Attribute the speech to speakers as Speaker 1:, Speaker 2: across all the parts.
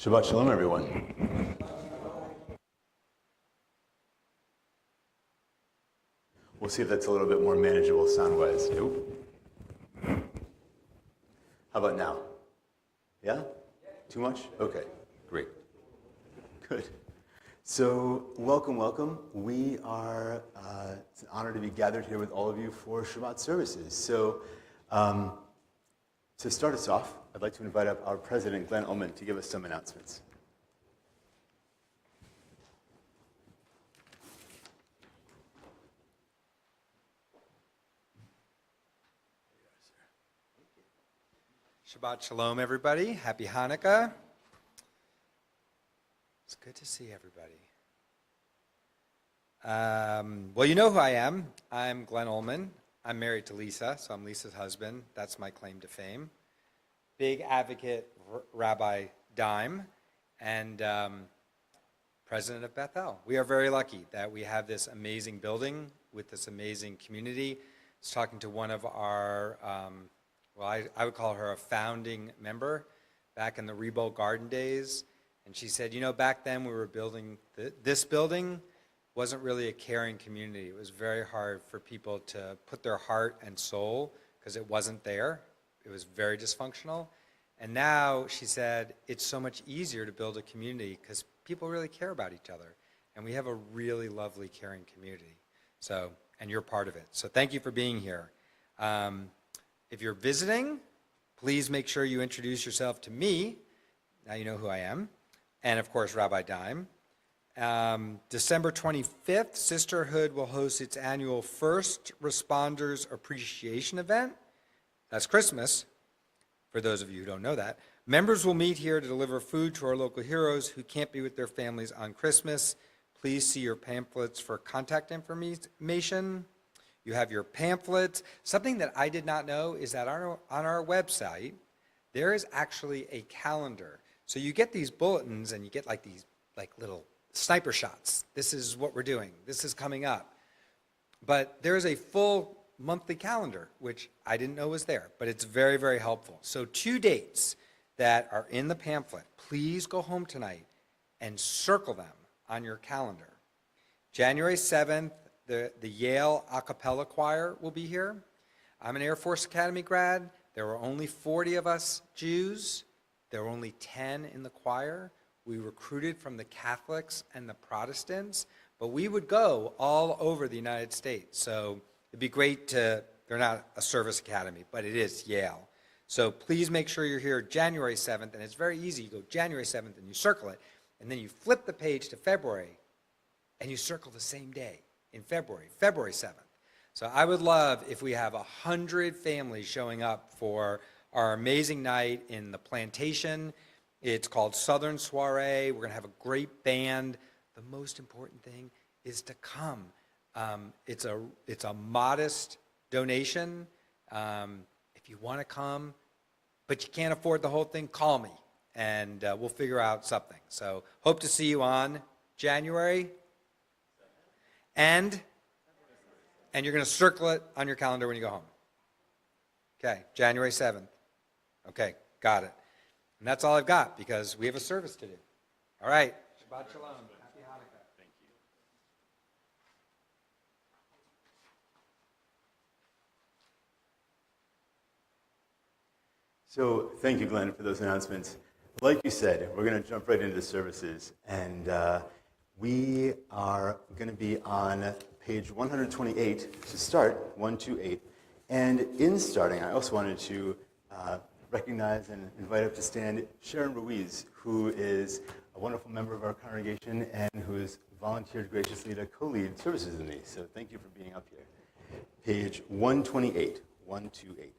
Speaker 1: Shabbat Shalom, everyone. We'll see if that's a little bit more manageable sound-wise. Nope. How about now? Yeah? Too much? Okay, great. Good. So, welcome, welcome. It's an honor to be gathered here with all of you for Shabbat services. So, to start us off, I'd like to invite up our president, Glenn Ullman, to give us some announcements.
Speaker 2: Shabbat Shalom, everybody. Happy Hanukkah. It's good to see everybody. Well, you know who I am. I'm Glenn Ullman. I'm married to Lisa, so I'm Lisa's husband. That's my claim to fame. Big advocate, Rabbi Dime, and president of Bethel. We are very lucky that we have this amazing building with this amazing community. I was talking to one of our I would call her a founding member back in the Rebo Garden days. And she said, you know, back then we were building, this building wasn't really a caring community. It was very hard for people to put their heart and soul because it wasn't there. It was very dysfunctional. And now, she said, it's so much easier to build a community because people really care about each other. And we have a really lovely, caring community. So, and you're part of it. So thank you for being here. If you're visiting, please make sure you introduce yourself to me. Now you know who I am. And of course, Rabbi Dime. December 25th, Sisterhood will host its annual First Responders Appreciation event. That's Christmas, for those of you who don't know that. Members will meet here to deliver food to our local heroes who can't be with their families on Christmas. Please see your pamphlets for contact information. You have your pamphlets. Something that I did not know is that on our website, there is actually a calendar. So you get these bulletins and you get like these little sniper shots. This is what we're doing. This is coming up. But there is a full monthly calendar, which I didn't know was there, but it's very, very helpful. So 2 dates that are in the pamphlet. Please go home tonight and circle them on your calendar. January 7th, the Yale a cappella choir will be here. I'm an Air Force Academy grad. There were only 40 of us Jews. There were only 10 in the choir. We recruited from the Catholics and the Protestants, but we would go all over the United States. So it'd be great they're not a service academy, but it is Yale. So please make sure you're here January 7th, and it's very easy. You go January 7th and you circle it, and then you flip the page to February, and you circle the same day. In February 7th. So I would love if we have 100 families showing up for our amazing night in the plantation. It's called Southern Soiree. We're going to have a great band. The most important thing is to come. It's a modest donation. If you want to come, but you can't afford the whole thing, call me, and we'll figure out something. So hope to see you on January. And you're going to circle it on your calendar when you go home. Okay, January 7th. Okay, got it. And that's all I've got because we have a service to do. All right, Shabbat Shalom. Happy Hanukkah.
Speaker 1: Thank you. So, thank you, Glenn, for those announcements. Like you said, we're going to jump right into the services. And we are going to be on page 128 to start, 128. And in starting, I also wanted to recognize and invite up to stand Sharon Ruiz, who is a wonderful member of our congregation and who has volunteered graciously to co-lead services with me. So thank you for being up here. Page 128, 128.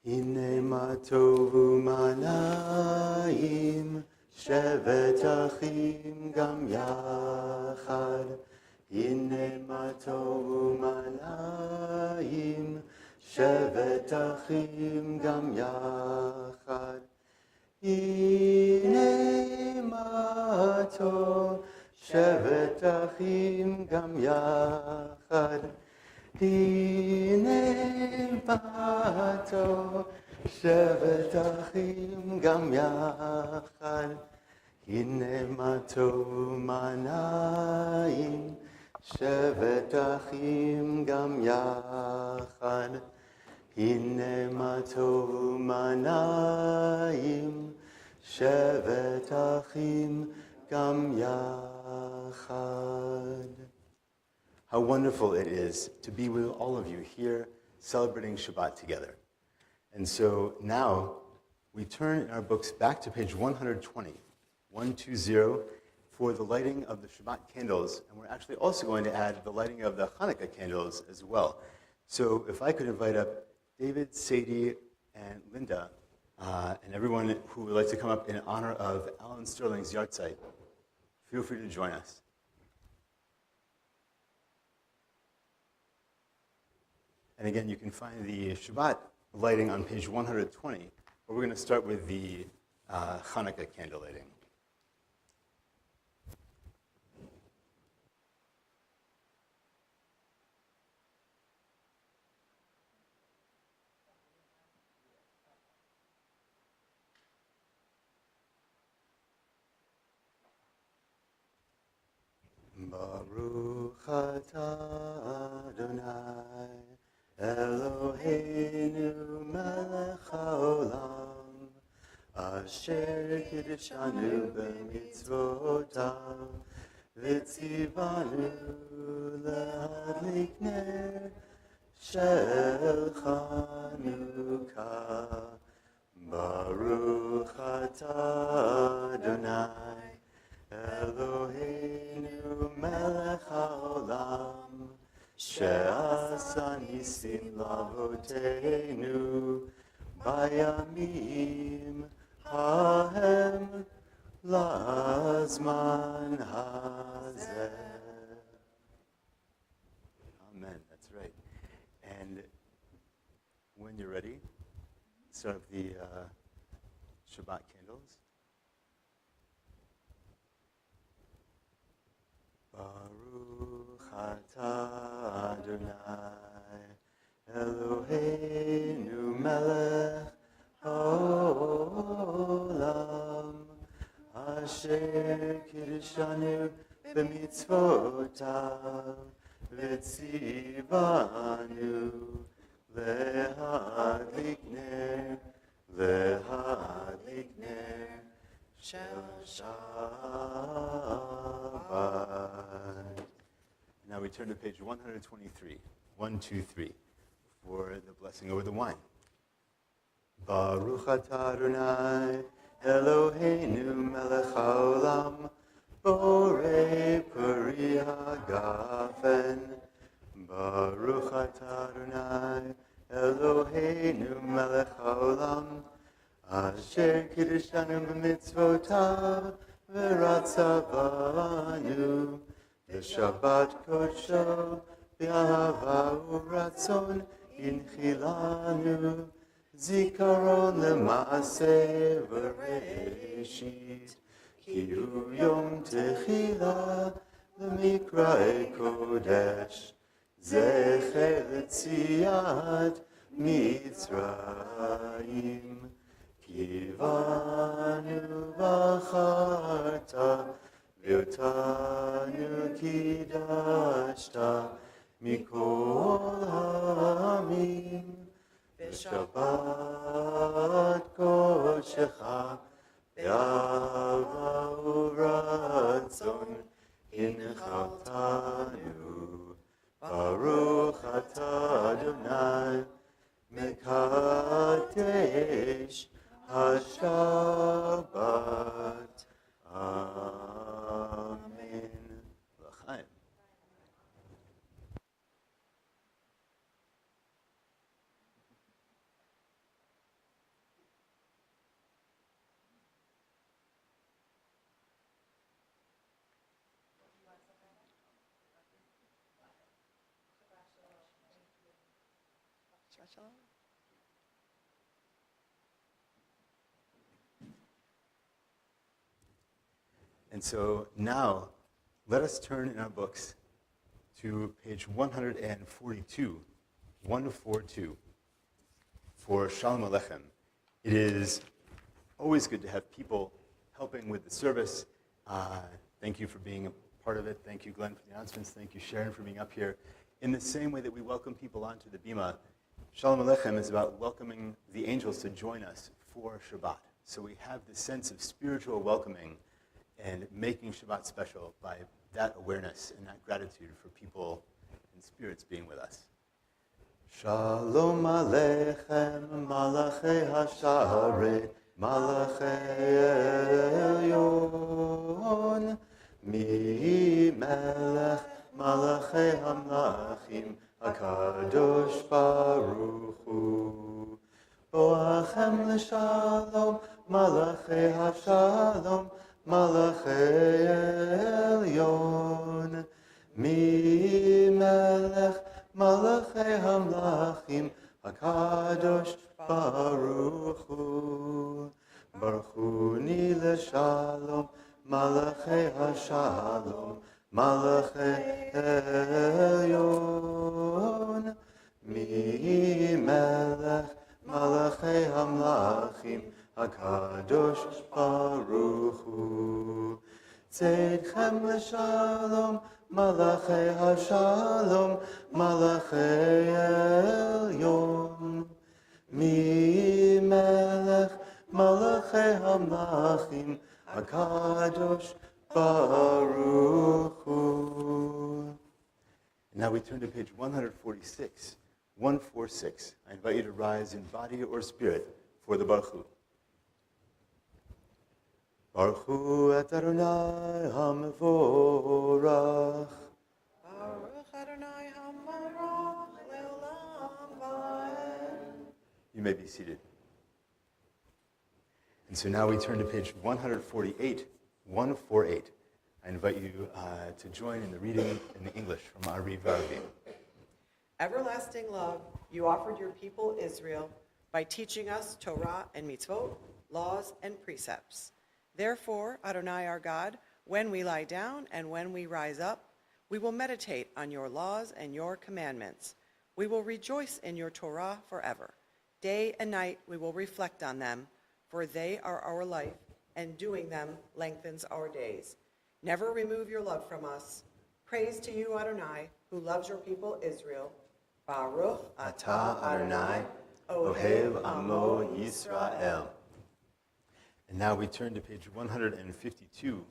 Speaker 1: הנה מה טוב ומה נעים, שבת אחים גם יחד. הנה מה טוב ומה נעים, שבת אחים גם יחד. הנה מה טוב, שבת אחים גם יחד. הנה באתו שבת אחים גם יחד. הנה מה טוב מה נעים, שבת אחים גם יחד. הנה מה טוב מה נעים, שבת אחים גם יחד. How wonderful it is to be with all of you here celebrating Shabbat together. And so now we turn in our books back to page 120, 120, for the lighting of the Shabbat candles. And we're actually also going to add the lighting of the Hanukkah candles as well. So if I could invite up David, Sadie, and Linda, and everyone who would like to come up in honor of Alan Sterling's yahrzeit, feel free to join us. And again, you can find the Shabbat lighting on page 120, but we're going to start with the Hanukkah candle lighting. Baruch atah Adonai Eloheinu melech haolam asher kiddushanu b'mitzvotav v'tzivanu le'adlik ner shel Chanukah. Baruch atah Adonai Eloheinu melech haolam she'asa nisim lavoteinu bayamim hahem lazman hazeh. Amen. That's right. And when you're ready, start up the Shabbat candles. Baruch atah Adonai Eloheinu melech haolam asher kiddushanu b'mitzvotav v'tzivanu le'adlik ner shel Shabbat. Now we turn to page 123, 123, for the blessing over the wine. Baruch atah Adonai Eloheinu melech haolam borei peri hagafen. Baruch atah Adonai Eloheinu melech haolam asher kiddushanu b'mitzvotav v'ratza banu v'shabbat kodsho b'ahava u'ratzon inchilanu zikaron lema'aseh v'reishit ki hu yom techila l'mikra'e kodesh zecher l'tziat mitzrayim. Kivanu v'acharta v'yotanu kidashta mikol ha'amim v'shabbat kodeshecha be'ahava u'ratzon inchaltanu. Baruch atah Adonai mekadesh HaShabbat. Amen. L'chaim. And so now, let us turn in our books to page 142, 142, for Shalom Aleichem. It is always good to have people helping with the service. Thank you for being a part of it. Thank you, Glenn, for the announcements. Thank you, Sharon, for being up here. In the same way that we welcome people onto the Bima, Shalom Aleichem is about welcoming the angels to join us for Shabbat. So we have this sense of spiritual welcoming and making Shabbat special by that awareness and that gratitude for people and spirits being with us. Shalom Aleichem, Malachei Hasharet, Malachei Elyon, Mi Melech, Malachei Hamlachim, HaKadosh Baruch Hu. Boachem l'shalom, Malachei Hashalom, Malachei Elyon, Mi Melech, Malachei Hamlachim, HaKadosh Baruch Hu. Baruch Hu ni l'shalom, Malachei Hashalom, Malachei Elyon, Mi Melech, Malachei Hamlachim, HaKadosh Baruch Hu. Tzedchem l'shalom, Malachei Hashalom, Malachei Elyon, Mi Melech, Malachei Hamlachim, HaKadosh Baruch Hu. Now we turn to page 146, 146. I invite you to rise in body or spirit for the Baruch Hu. Baruch Hu et Adonai HaMevorach.
Speaker 3: Baruch Adonai HaMevorach le'olam va'ed.
Speaker 1: You may be seated. And so now we turn to page 148, 148. I invite you to join in the reading in the English from Ari Varvi.
Speaker 3: Everlasting love, you offered your people Israel by teaching us Torah and mitzvot, laws and precepts. Therefore, Adonai our God, when we lie down and when we rise up, we will meditate on your laws and your commandments. We will rejoice in your Torah forever. Day and night we will reflect on them, for they are our life, and doing them lengthens our days. Never remove your love from us. Praise to you, Adonai, who loves your people Israel. Baruch
Speaker 1: Atah Adonai, Ohev Amo Yisrael. And now we turn to page 152,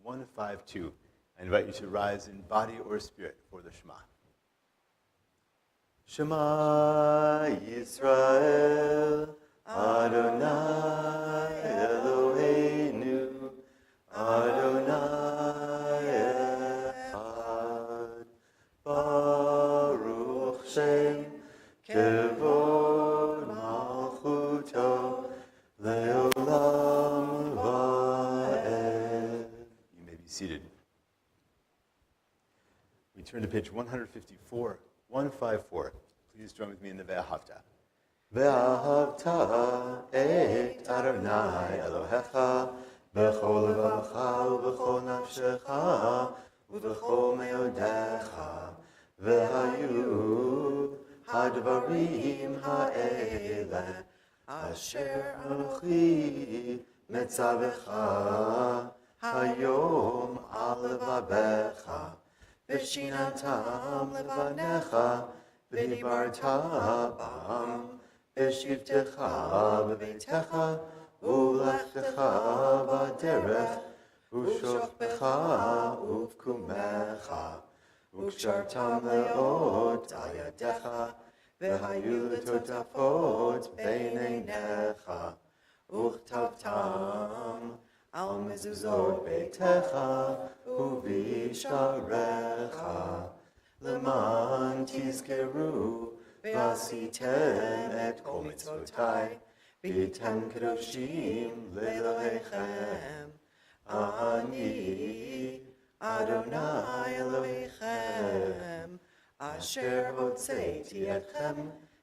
Speaker 1: 152. I invite you to rise in body or spirit for the Shema. Shema Yisrael, Adonai Eloheinu, Adonai Echad, Baruch Shem, Kevod Malchuto, Leolam Va'ed. You may be seated. We turn to page 154, 154. Please join with me in the Ve'ahavta. Ve'ahavta et Adonai Elohecha b'chol levavecha u'b'chol nafshecha u'b'chol me'odecha ve'hayu hadvarim ha'ele asher anochi metzavecha hayom al levavecha v'shinatam levanecha v'dibarta bam v'shivtecha b'beitecha u'lechtecha b'derech u'shofbecha u'vkumecha u'kshartam le'ot al yadecha v'hayu l'totafot b'neinecha u'chtavtam al mezuzot beitecha u'visharecha Leman tizkeru v'asitem et kol mitzvotai v'yitem kedoshim le'elohechem Ani Adonai Elohechem asher hotzeiti etchem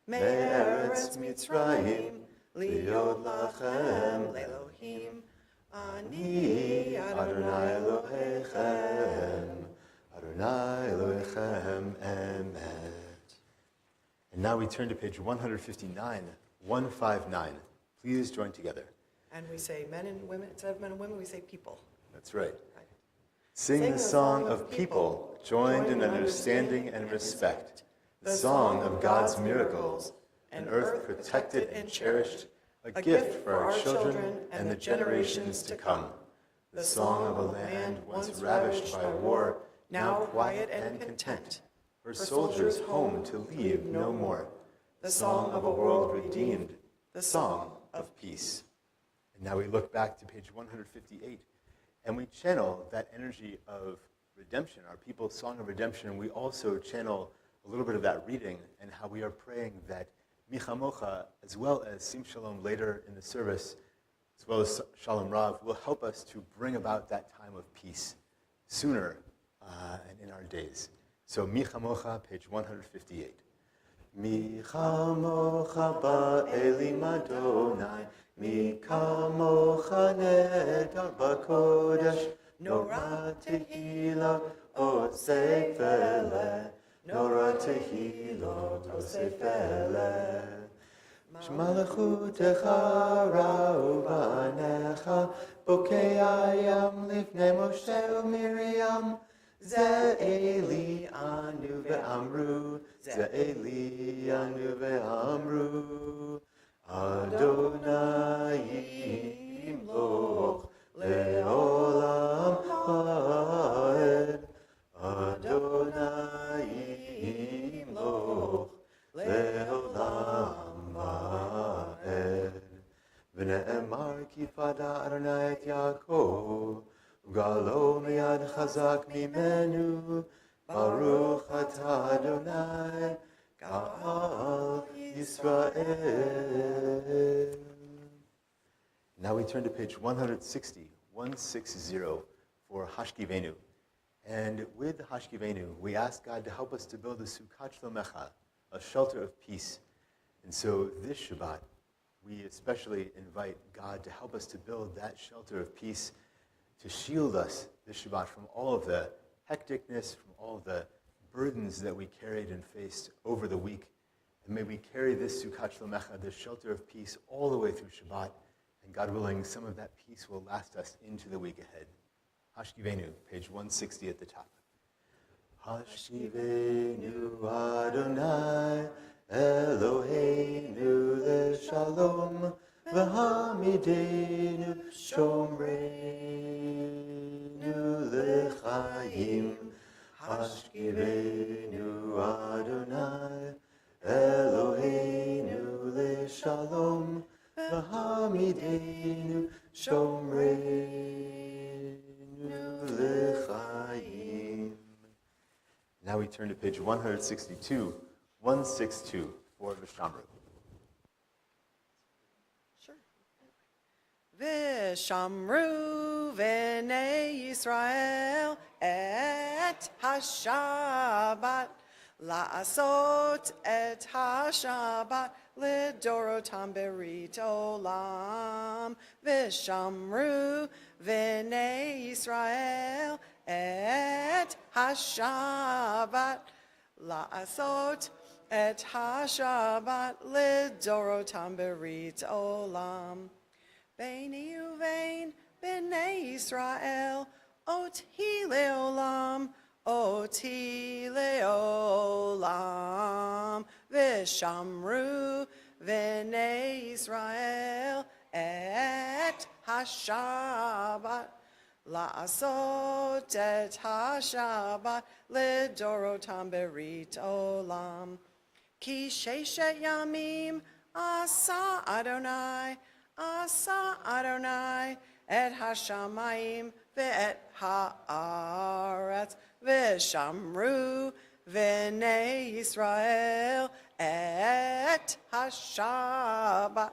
Speaker 1: me'eretz Mitzrayim liot lachem le'elohim Ani Adonai Elohechem Adonai Elohechem now we turn to page 159, 159. Please join together.
Speaker 3: And we say men and women, instead of men and women, we say people.
Speaker 1: That's right.
Speaker 3: Right.
Speaker 1: Sing the song of people, joined in understanding and respect. The song of God's miracles, an earth protected and cherished, a gift for our children and the generations to come. The song of a land once ravished by war, now quiet and content, for soldiers home to leave no more. The song of a world redeemed, the song of peace. And now we look back to page 158, and we channel that energy of redemption, our people's song of redemption, and we also channel a little bit of that reading and how we are praying that Michamocha, as well as Sim Shalom later in the service, as well as Shalom Rav, will help us to bring about that time of peace sooner and in our days. So Michamocha, page 158. Michamocha ba'elim Adonai, Mikamocha nedar b'kodesh, Nora tehila osef eleh, Nora tehilot osef eleh. Shmalachutecha ra'u b'anecha, Bokei ayam lifnei Moshe u'Miriam, Ze'eli anu ve'amru, Ze'eli anu ve'amru, Adonai yimloch le'olam ha'ed, Adonai yimloch le'olam ha'ed. V'ne'emar ki fada Adonai et Yaakov, Ugalo miyad chazak mimenu, Baruch atah Adonai, Ga'al Yisrael. Now we turn to page 160, 160 for Hashkivenu. And with Hashkivenu, we ask God to help us to build a Sukkot Shlomecha, a shelter of peace. And so this Shabbat, we especially invite God to help us to build that shelter of peace, to shield us this Shabbat from all of the hecticness, from all of the burdens that we carried and faced over the week. And may we carry this Sukkot Shlomecha, this shelter of peace, all the way through Shabbat. And God willing, some of that peace will last us into the week ahead. Hashkivenu, page 160 at the top. Hashkivenu Adonai, Eloheinu leShalom, V'hamidenu Shomreinu leChayim. Hashkivenu Adonai, Eloheinu leShalom, V'hamidenu Shomreinu leChayim. Now we turn to page 162, 162 for Vishamru.
Speaker 3: Sure. Vishamru v'nei Yisrael et ha-Shabbat, la'asot et ha-Shabbat, lidorotam berit olam. Vishamru v'nei Yisrael et ha-Shabbat, la'asot et ha-Shabbat, lidorotam berit olam. Beini uvein b'nei Yisrael, oti leolam, oti leolam. Vishamru v'nei Yisrael et ha-Shabbat, la'asot et ha-Shabbat, lidorotam berit olam. Ki sheshet yamim asa Adonai et hashamayim ve'et ha'aretz, v'shamru v'nei Yisrael et ha-Shabbat,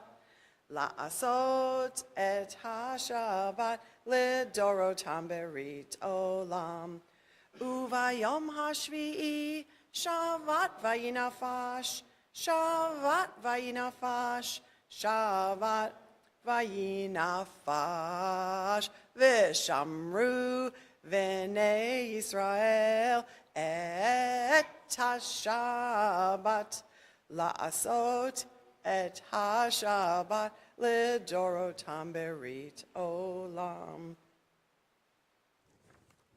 Speaker 3: la'asot et ha-Shabbat, lidorotam berit olam. Uvayom hashvi'i shavat vayinafash, shavat vayinafash, shavat vayinafash, v'shamru v'nei Yisrael et ha-Shabbat, la'asot et ha-Shabbat lidorotam berit olam.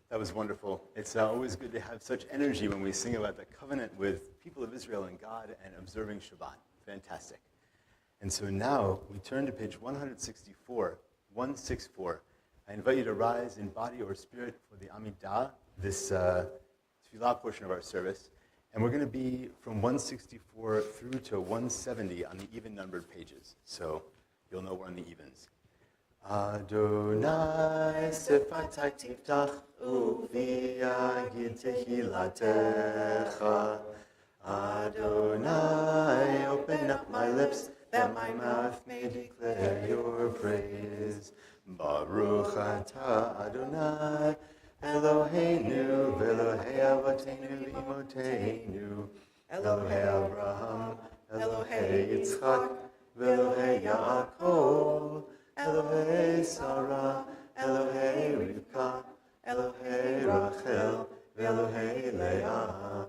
Speaker 1: That was wonderful. It's always good to have such energy when we sing about the covenant with people of Israel and God and observing Shabbat. Fantastic. And so now we turn to page 164, 164. I invite you to rise in body or spirit for the Amidah, this tefillah portion of our service. And we're going to be from 164 through to 170 on the even-numbered pages. So you'll know we're on the evens. Adonai sefatai tiftach uvi yagid tehilatecha. Adonai, open up my lips that my mouth may declare your praise. Baruch atah Adonai, Eloheinu v'Elohei avotenu v'imotenu, Elohei Abraham, Elohei Yitzchak, v'Elohei Yaakov, Elohei Sarah, Elohei Rivka, Elohei Rachel, v'Elohei Leah,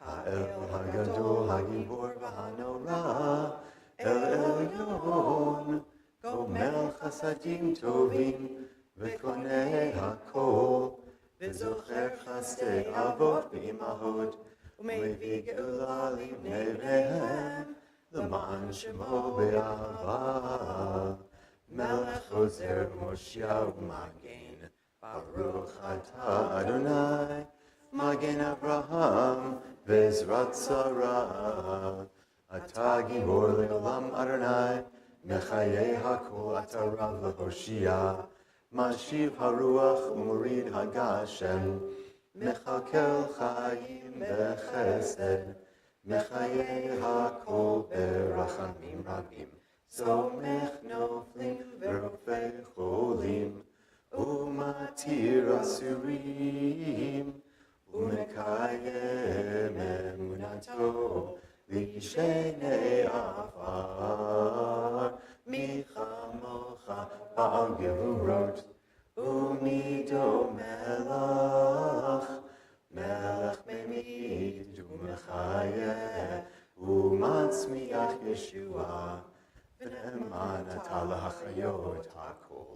Speaker 1: Ha'el Hagadol Hagibor v'Hanora, El Elyon, Gomel Chasadim Tovim, v'Konei HaKol, v'Zocher Chasdei Avot v'Imahot, u'Mevii Geula Livnei Bneihem, L'man Shemo Be'ahava, Melech Ozer Moshiach Magen, Baruch atah Adonai, Magen Abraham, V'ezrat Sarah, Atah Gibor Le'olam Adonai, Mechayei HaKol Atah Rav L'Hoshia, Mashiv HaRuach U'Morid HaGashem, Mechakel Chaim B'Chesed, Mechayei HaKol B'Rachamim Rabim, Somech Noflim V'Rofei Cholim, U'Matir Asurim, U'Mekayem Emunato, Lishenei Afar, Michamocha Ba'al Gevurot, Umido Melach, Melech Memid, U'Mechayeh, U'Matzmiach Yeshua, V'Ne'eman Atah L'Hachayot HaKol,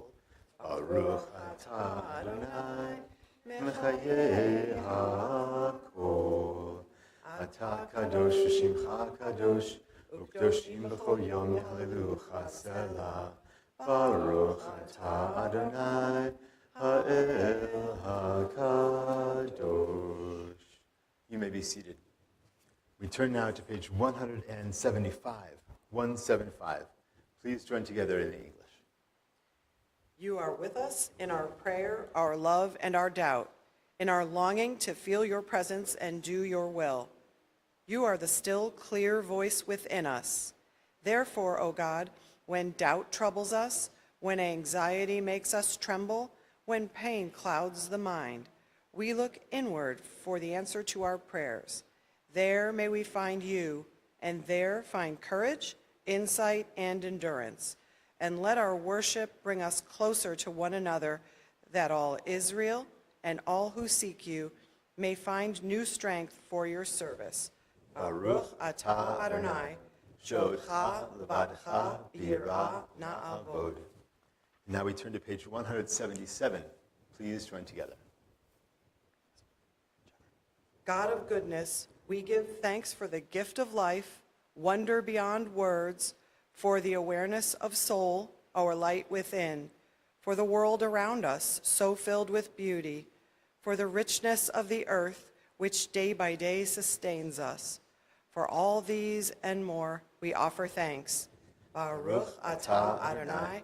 Speaker 1: Baruch atah Adonai, Mechayeh HaKol. Atah kadosh v'shimcha kadosh, u'kdoshim b'chol yom yahlelucha selah. Baruch atah Adonai, ha'el hakadosh. You may be seated. We turn now to page 175, 175. Please join together in English.
Speaker 3: You are with us in our prayer, our love, and our doubt, in our longing to feel your presence and do your will. You are the still, clear voice within us. Therefore, O God, when doubt troubles us, when anxiety makes us tremble, when pain clouds the mind, we look inward for the answer to our prayers. There may we find you, and there find courage, insight, and endurance. And let our worship bring us closer to one another, that all Israel and all who seek you may find new strength for your service. Baruch atah Adonai, shodcha levadcha b'yirah na'avod.
Speaker 1: Now we turn to page 177. Please join together.
Speaker 3: God of goodness, we give thanks for the gift of life, wonder beyond words, for the awareness of soul, our light within, for the world around us, so filled with beauty, for the richness of the earth, which day by day sustains us. For all these and more, we offer thanks. Baruch atah Adonai,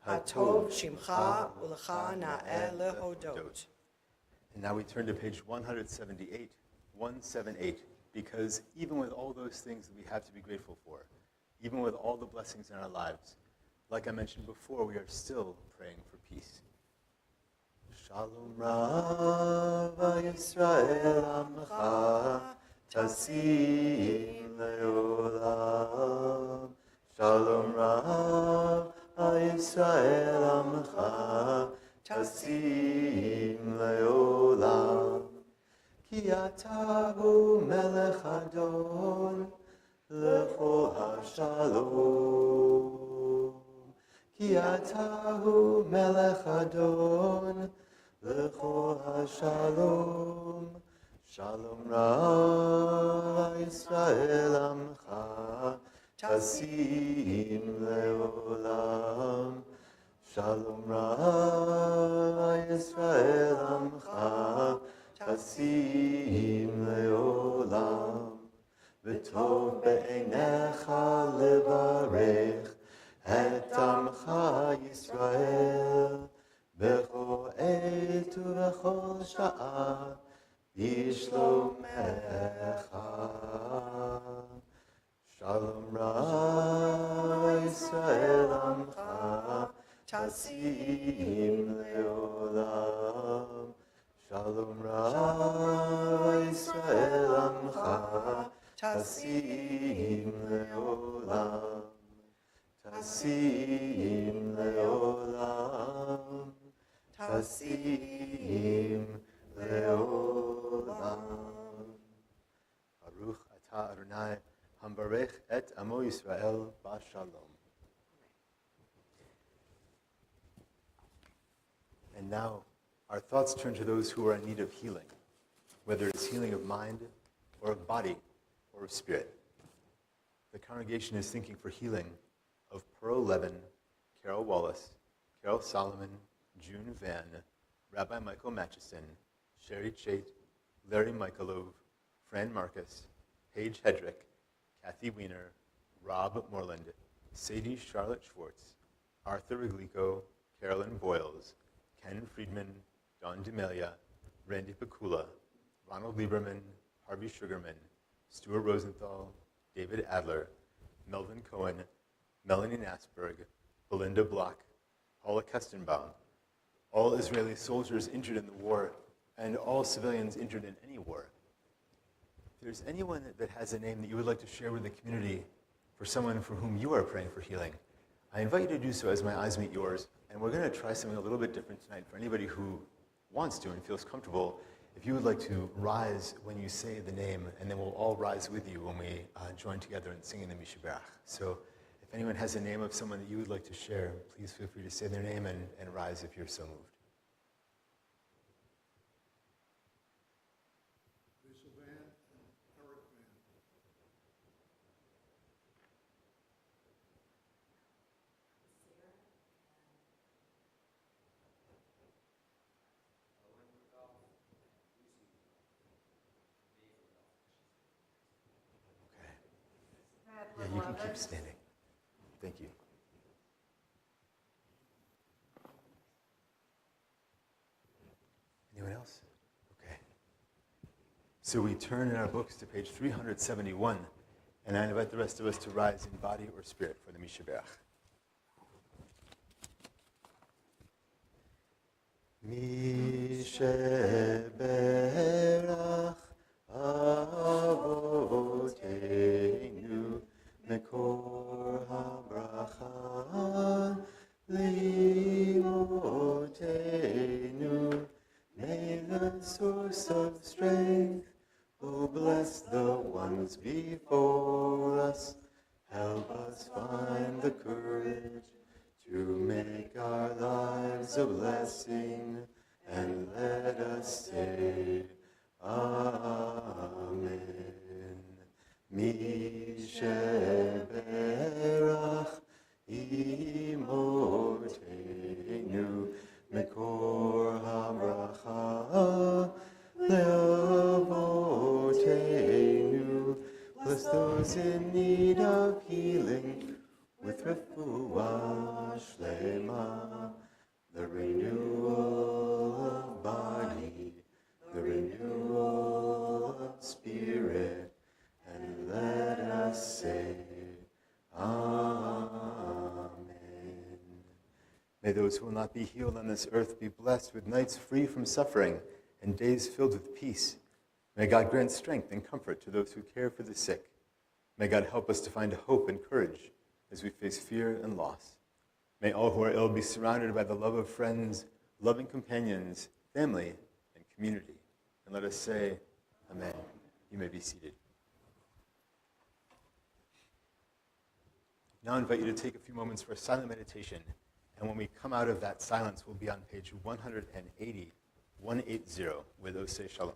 Speaker 3: hatov shimcha u'lecha na'eh lehodot.
Speaker 1: And now we turn to page 178, 178, because even with all those things that we have to be grateful for, even with all the blessings in our lives, like I mentioned before, we are still praying for peace. Shalom Rav Yisrael Amcha Tasim Leolam. Shalom Rav Yisrael Amcha Tasim Leolam. Ki ata hu melech adon, shalom. Ki atahu melech adon, lechol hashalom. Shalom ra Yisrael amcha, tasim leolam. Shalom ra Yisrael amcha, tasim leolam. V'tov be'einecha levarech et amcha Yisrael b'chol עת ובכל שעה בשלומך. Shalom ra Yisrael amcha, tasim leolam. Shalom ra Yisrael amcha, tasim leolam. Tasim leolam. Tasim leolam. Baruch atah Adonai hambarech et amo Yisrael b'shalom. And now, our thoughts turn to those who are in need of healing, whether it's healing of mind, or of body, or of spirit. The congregation is thinking for healing of Pearl Levin, Carol Wallace, Carol Solomon, June Van, Rabbi Michael Matchison, Sherry Chait, Larry Michalov, Fran Marcus, Paige Hedrick, Kathy Weiner, Rob Moreland, Sadie Charlotte Schwartz, Arthur Riglico, Carolyn Boyles, Ken Friedman, Don Demelia, Randy Pakula, Ronald Lieberman, Harvey Sugarman, Stuart Rosenthal, David Adler, Melvin Cohen, Melanie Nasberg, Belinda Block, Paula Kestenbaum, all Israeli soldiers injured in the war, and all civilians injured in any war. If there's anyone that has a name that you would like to share with the community for someone for whom you are praying for healing, I invite you to do so as my eyes meet yours. And we're going to try something a little bit different tonight for anybody who wants to and feels comfortable. If you would like to rise when you say the name, and then we'll all rise with you when we join together in singing the Mishaberach. So if anyone has a name of someone that you would like to share, please feel free to say their name and rise if you're so moved. Yeah, you can keep standing. Thank you. Anyone else? Okay. So we turn in our books to page 371, and I invite the rest of us to rise in body or spirit for the Mishaberach. Mishaberach Avotenu Mekor HaBracha Limotenu. May the source of strength, who bless the ones before us, help us find the courage to make our lives a blessing, and let us say, Amen. Mishaberach imotenu mekor habracha leavotenu. Bless those in need of healing with refuah shlema, the renewal of body, the renewal of spirit, and let us say, Amen. May those who will not be healed on this earth be blessed with nights free from suffering and days filled with peace. May God grant strength and comfort to those who care for the sick. May God help us to find hope and courage as we face fear and loss. May all who are ill be surrounded by the love of friends, loving companions, family, and community. And let us say, Amen. You may be seated. Now I invite you to take a few moments for a silent meditation. And when we come out of that silence, we'll be on page 180, with Ose Shalom.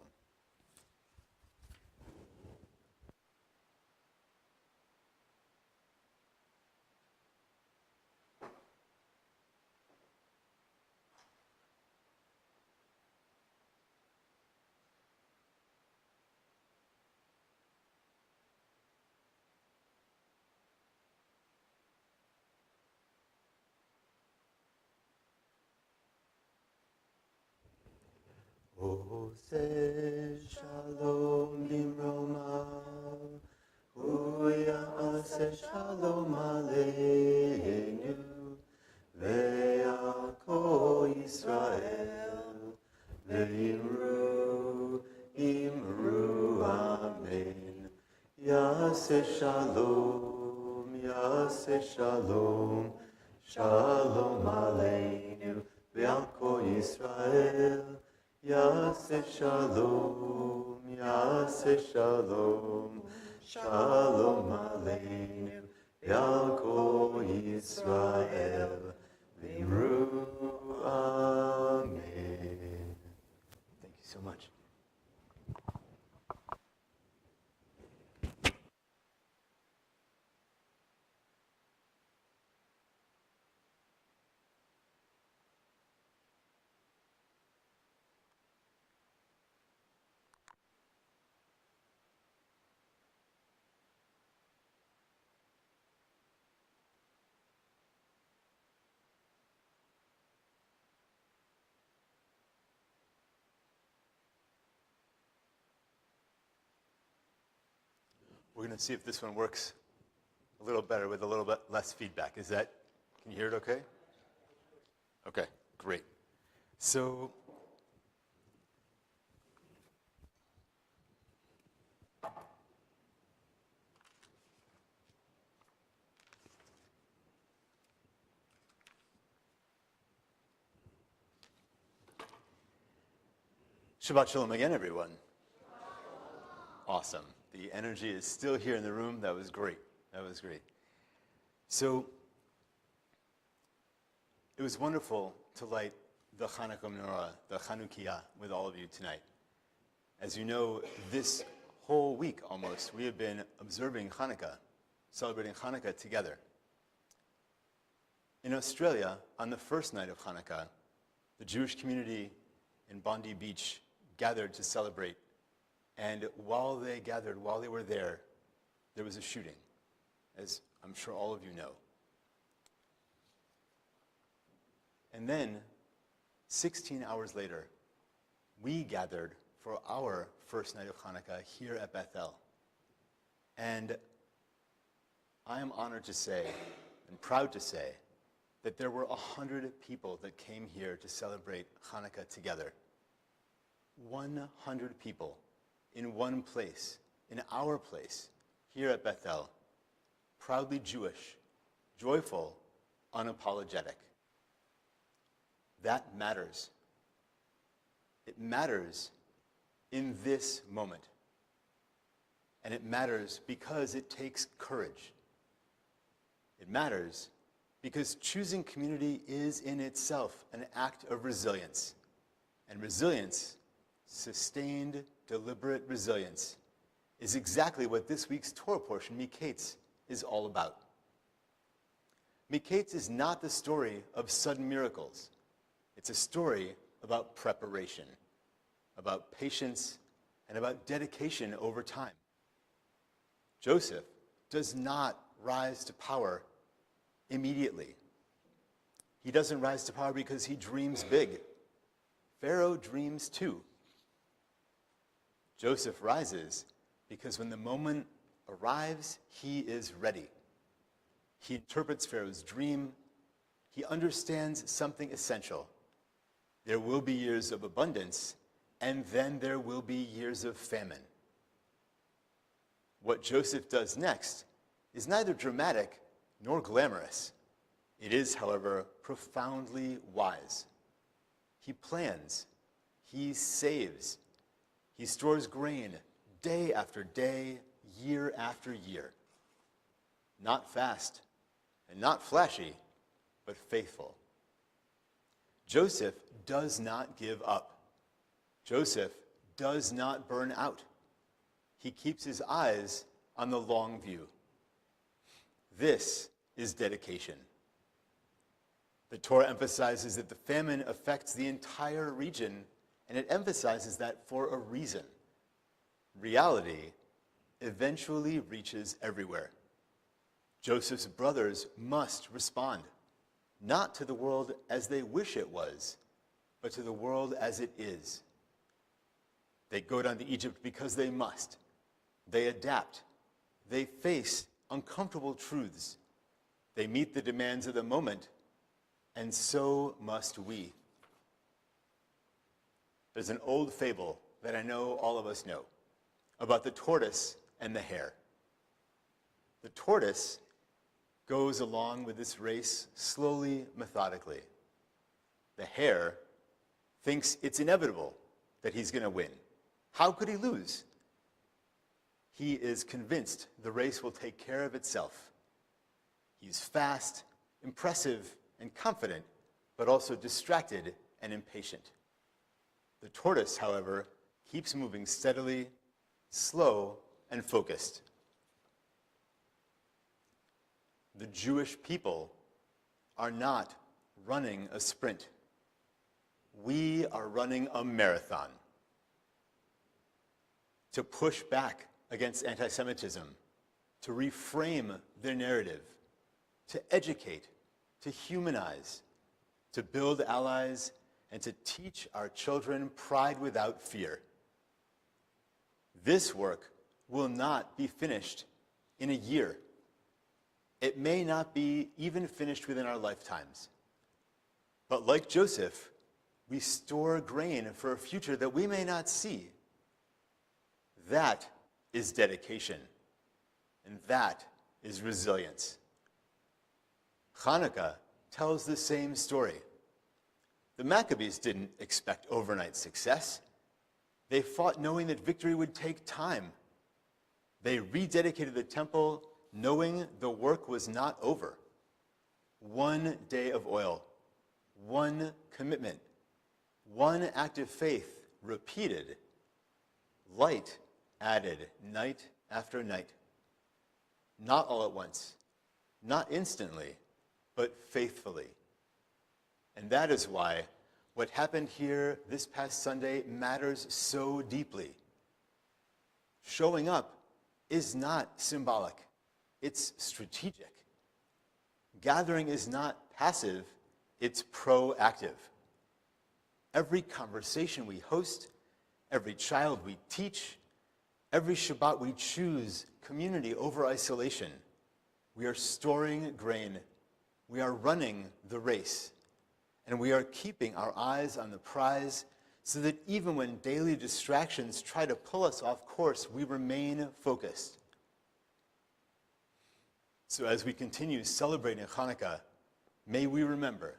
Speaker 1: Ose Shalom Limroma, Uya Ase Shalom Aleinu, Ve'ako Yisrael, Ve'imru, Imru, Amen. Yase Shalom, Shalom Aleinu, Ve'ako Yisrael, Yase Shalom, Shalom Aleinu, Yalko Yisrael, V'imru, Amen. Thank you so much. We're going to see if this one works a little better with a little bit less feedback. Can you hear it okay? Okay, great. So, Shabbat Shalom again, everyone. Awesome. The energy is still here in the room. That was great. So, it was wonderful to light the Hanukkah menorah, the Chanukiah, with all of you tonight. As you know, this whole week almost, we have been observing Hanukkah, celebrating Hanukkah together. In Australia, on the first night of Hanukkah, the Jewish community in Bondi Beach gathered to celebrate. And while they gathered, while they were there was a shooting, as I'm sure all of you know. And then, 16 hours later, we gathered for our first night of Hanukkah here at Bethel. And I am honored to say, and proud to say, that there were 100 people that came here to celebrate Hanukkah together. 100 people in one place, in our place, here at Bethel, proudly Jewish, joyful, unapologetic. That matters. It matters in this moment. And it matters because it takes courage. It matters because choosing community is in itself an act of resilience. And resilience, sustained, deliberate resilience, is exactly what this week's Torah portion, Miketz, is all about. Miketz is not the story of sudden miracles. It's a story about preparation, about patience, and about dedication over time. Joseph does not rise to power immediately. He doesn't rise to power because he dreams big. Pharaoh dreams too. Joseph rises because when the moment arrives, he is ready. He interprets Pharaoh's dream. He understands something essential. There will be years of abundance, and then there will be years of famine. What Joseph does next is neither dramatic nor glamorous. It is, however, profoundly wise. He plans. He saves. He stores grain day after day, year after year. Not fast, and not flashy, but faithful. Joseph does not give up. Joseph does not burn out. He keeps his eyes on the long view. This is dedication. The Torah emphasizes that the famine affects the entire region, and it emphasizes that for a reason. Reality eventually reaches everywhere. Joseph's brothers must respond, not to the world as they wish it was, but to the world as it is. They go down to Egypt because they must. They adapt. They face uncomfortable truths. They meet the demands of the moment, and so must we. There's an old fable that I know all of us know about the tortoise and the hare. The tortoise goes along with this race slowly, methodically. The hare thinks it's inevitable that he's going to win. How could he lose? He is convinced the race will take care of itself. He's fast, impressive, and confident, but also distracted and impatient. The tortoise, however, keeps moving steadily, slow, and focused. The Jewish people are not running a sprint. We are running a marathon. To push back against anti-Semitism, to reframe their narrative, to educate, to humanize, to build allies, and to teach our children pride without fear. This work will not be finished in a year. It may not be even finished within our lifetimes. But like Joseph, we store grain for a future that we may not see. That is dedication, and that is resilience. Hanukkah tells the same story. The Maccabees didn't expect overnight success. They fought knowing that victory would take time. They rededicated the temple knowing the work was not over. 1 day of oil, 1 commitment, 1 act of faith repeated, light added night after night. Not all at once, not instantly, but faithfully. And that is why what happened here this past Sunday matters so deeply. Showing up is not symbolic, it's strategic. Gathering is not passive, it's proactive. Every conversation we host, every child we teach, every Shabbat we choose community over isolation. We are storing grain. We are running the race. And we are keeping our eyes on the prize so that even when daily distractions try to pull us off course, we remain focused. So as we continue celebrating Hanukkah, may we remember,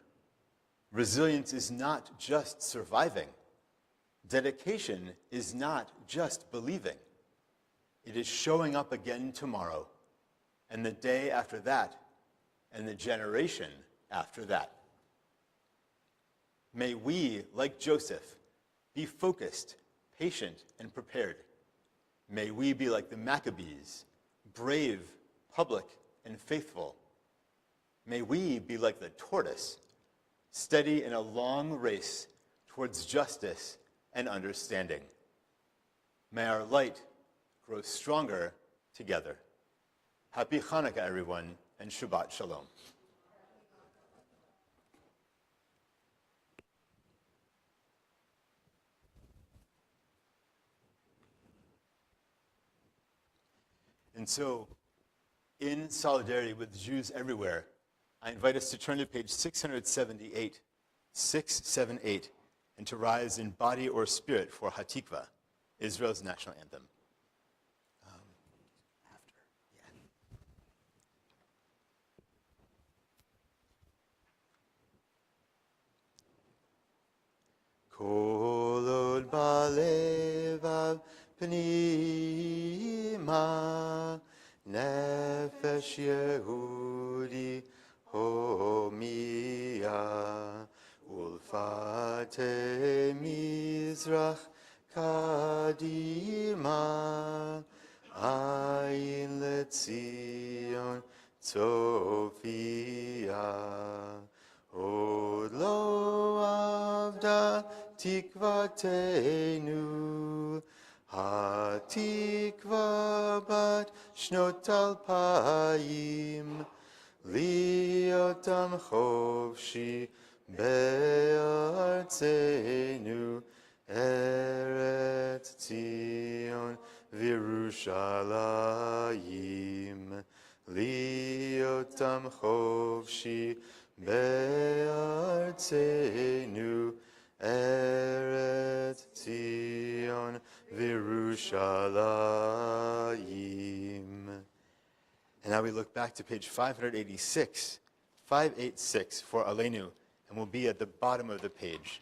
Speaker 1: resilience is not just surviving. Dedication is not just believing. It is showing up again tomorrow, and the day after that, and the generation after that. May we, like Joseph, be focused, patient, and prepared. May we be like the Maccabees, brave, public, and faithful. May we be like the tortoise, steady in a long race towards justice and understanding. May our light grow stronger together. Happy Hanukkah, everyone, and Shabbat Shalom. And so, in solidarity with Jews everywhere, I invite us to turn to page 678, 678, and to rise in body or spirit for Hatikvah, Israel's national anthem. Kol od balevav pnima nefesh Yehudi mizrach kadima, ayin letzion tzofia. Od lo avda tikvatenu, hatikva bat shnot alpayim, liotam chovshi be'artzenu, Eretz Tzion v'Yerushalayim, liotam chovshi be'artzenu, Eretz Tzion v'Yerushalayim. And now we look back to page 586 for Aleinu, and we'll be at the bottom of the page.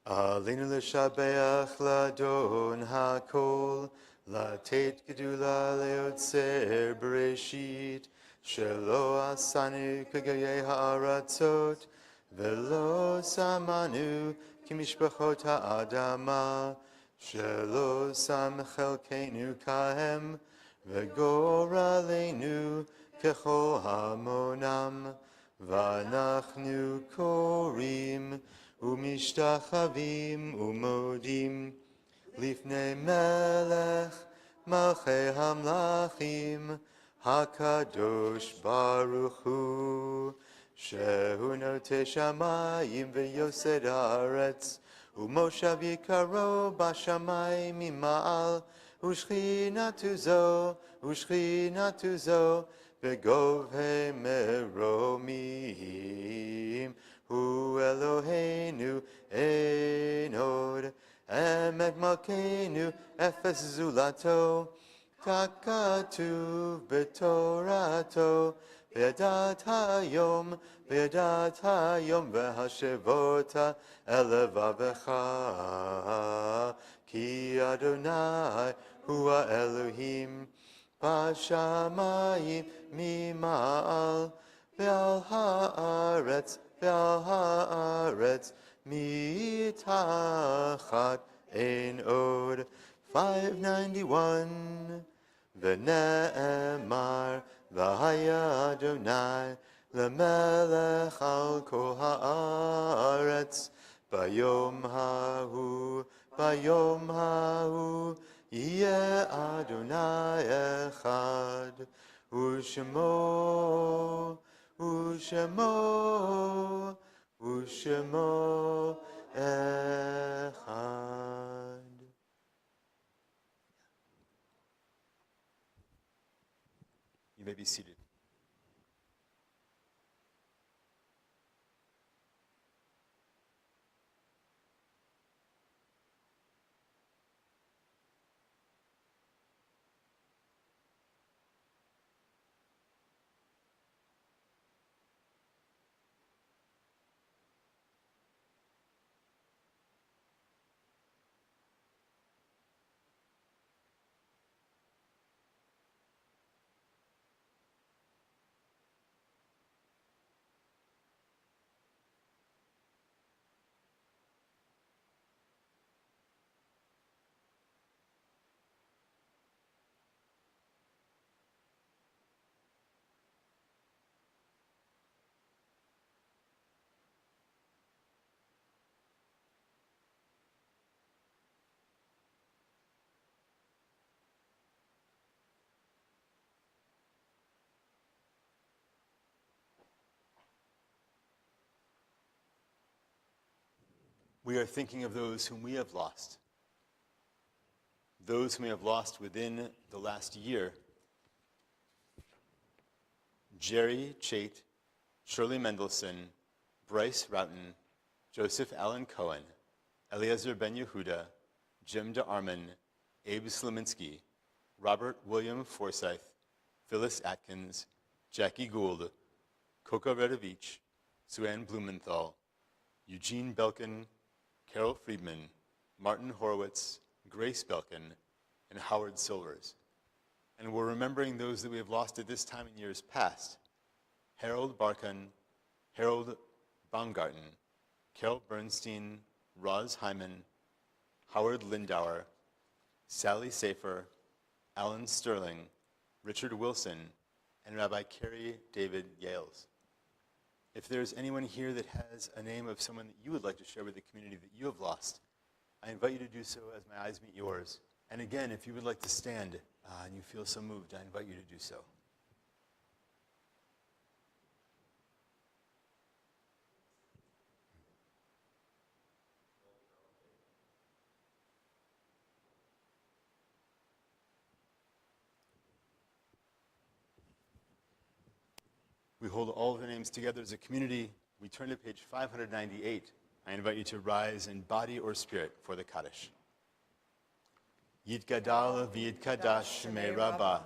Speaker 1: Aleinu l'shabeach ladon hakol, latet gedula leotzer bereshit, shelo asanu k'goyei ha'aratzot, velo samanu k'mishpachot ha'adama, shelo sam chelkenu kahem, וגורלנו ככל המונם, ואנחנו קוראים ומשתחווים ומודים לפני מלך מלכי המלכים, הקדוש ברוך הוא, שהוא נוטה שמיים ויוסד הארץ, ומושב יקרו בשמיים ממעל, ושכינתו זו בגובהי מרומים, הוא אלוהינו אין עוד, אמת מלכנו אפס זולתו, ככתוב בתורתו, וידעת היום והשבות אל לבבך, כי אדוני הוא האלוהים בשמיים ממעל, ועל הארץ מתחת אין עוד. 591 ונאמר והיה אדוני למלך על כל הארץ, ביום ההוא יהיה אדוני אחד, ושמו אחד. You may be seated. We are thinking of those whom we have lost. Those whom we have lost within the last year. Jerry Chait, Shirley Mendelson, Bryce Roughton, Joseph Allen Cohen, Eliezer Ben Yehuda, Jim DeArmond, Abe Sleminski, Robert William Forsyth, Phyllis Atkins, Jackie Gould, Coco Redovich, Sue-Ann Blumenthal, Eugene Belkin, Carol Friedman, Martin Horowitz, Grace Belkin, and Howard Silvers. And we're remembering those that we have lost at this time in years past. Harold Barkan, Harold Baumgarten, Carol Bernstein, Roz Hyman, Howard Lindauer, Sally Safer, Alan Sterling, Richard Wilson, and Rabbi Carrie David Yales. If there's anyone here that has a name of someone that you would like to share with the community that you have lost, I invite you to do so as my eyes meet yours. And again, if you would like to stand and you feel so moved, I invite you to do so. We hold all of the names together as a community. We turn to page 598. I invite you to rise in body or spirit for the Kaddish. Yitgadal v'yitkadash shmei Rabbah,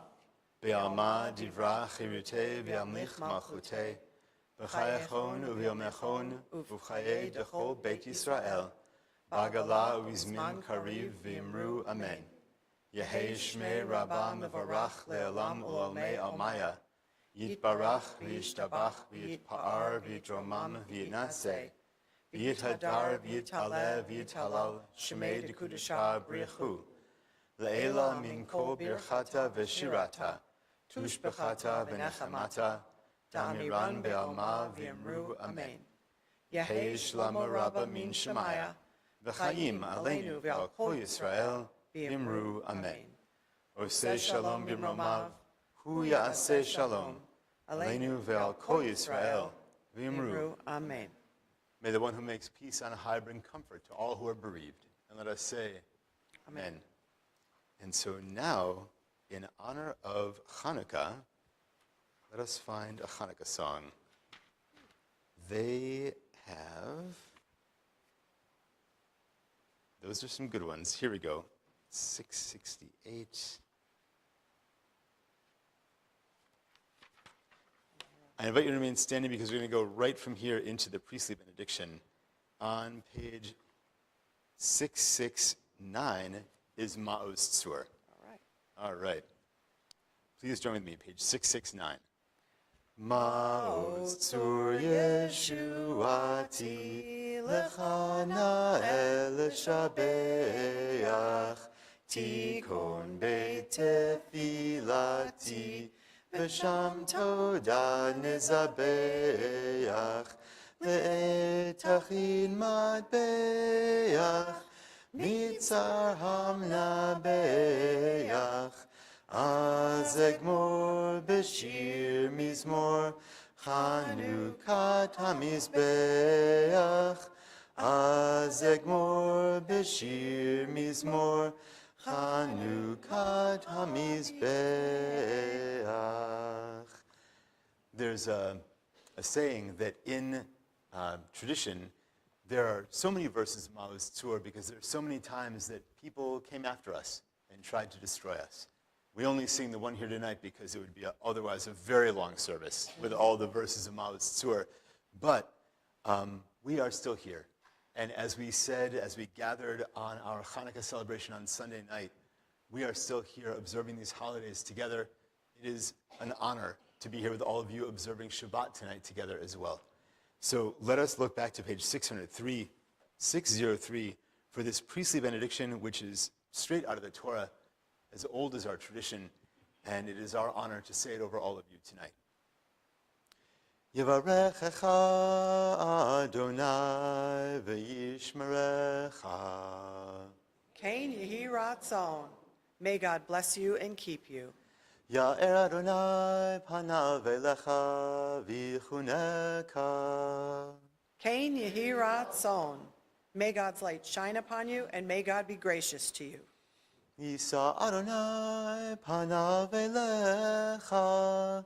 Speaker 1: be'alma divra chirutei v'yamlich malchutei, v'chayachon u'v'yomechon u'v'chayei dechol Beit Yisrael, b'agala u'izmin kariv v'imru amen. Yehei shmei Rabbah mevarach le'olam u'olmei almaya, Yitbarach v'yishtabach v'yitpa'ar v'yitromam v'yitnaseh, v'yithadar v'yitaleh v'yithalal shmei dekudashah brichu, le'ela min kol birchata v'shirata, tushbechata v'nechamata, damiran be'alma v'yimru amen. Yehei shlama rabba min shemaya, v'chaim aleinu v'al kol Yisrael v'yimru amen. Oseh shalom b'mromav, Hu ya'aseh shalom, aleinu ve'al kol Yisrael, v'imru.
Speaker 3: Amen.
Speaker 1: May the one who makes peace on high bring comfort to all who are bereaved. And let us say, Amen. And so now, in honor of Hanukkah, let us find a Hanukkah song. They have, those are some good ones. Here we go. 668. I invite you to remain standing because we're going to go right from here into the priestly benediction. On page 669 is Ma'oz Tzur. All right. Please join with me, page 669. Ma'oz Tzur Yeshuati Lecha Na'el Shabeach Tikon Beit Tefilati V'sham toda nezabeach, ve'etachin matbeach, mitzar hamna beach, azegmor b'shir mizmor, Chanukat hamizbeach, azegmor b'shir mizmor, Chanukat hamizbeach. There's a saying that in tradition, there are so many verses of Ma'oz Tzur because there are so many times that people came after us and tried to destroy us. We only sing the one here tonight because it would be otherwise a very long service with all the verses of Ma'oz Tzur. But we are still here. And as we said, as we gathered on our Hanukkah celebration on Sunday night, we are still here observing these holidays together. It is an honor to be here with all of you observing Shabbat tonight together as well. So let us look back to page 603 for this priestly benediction, which is straight out of the Torah, as old as our tradition, and it is our honor to say it over all of you tonight. Yevarechecha Adonai v'yishmerecha.
Speaker 3: Kain Yehi Ratzon. May God bless you and keep you.
Speaker 1: Ya'er Adonai panav elecha v'yichuneka.
Speaker 3: Kain Yehi Ratzon. May God's light shine upon you, and may God be gracious to you.
Speaker 1: Yisa Adonai panav elecha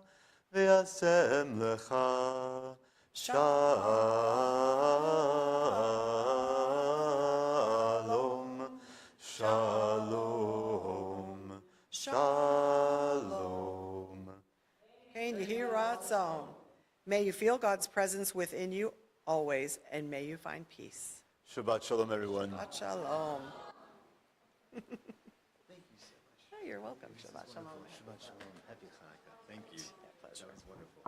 Speaker 1: v'yasem lecha shalom, shalom, shalom.
Speaker 3: Kain Yehi Ratzon. May you feel God's presence within you always, and may you find peace.
Speaker 1: Shabbat shalom, everyone.
Speaker 3: Shabbat shalom. Thank you so much. Oh, you're welcome. Shabbat shalom.
Speaker 1: Shabbat shalom. Happy Hanukkah. Thank you.
Speaker 3: Yeah, pleasure.
Speaker 1: That was wonderful.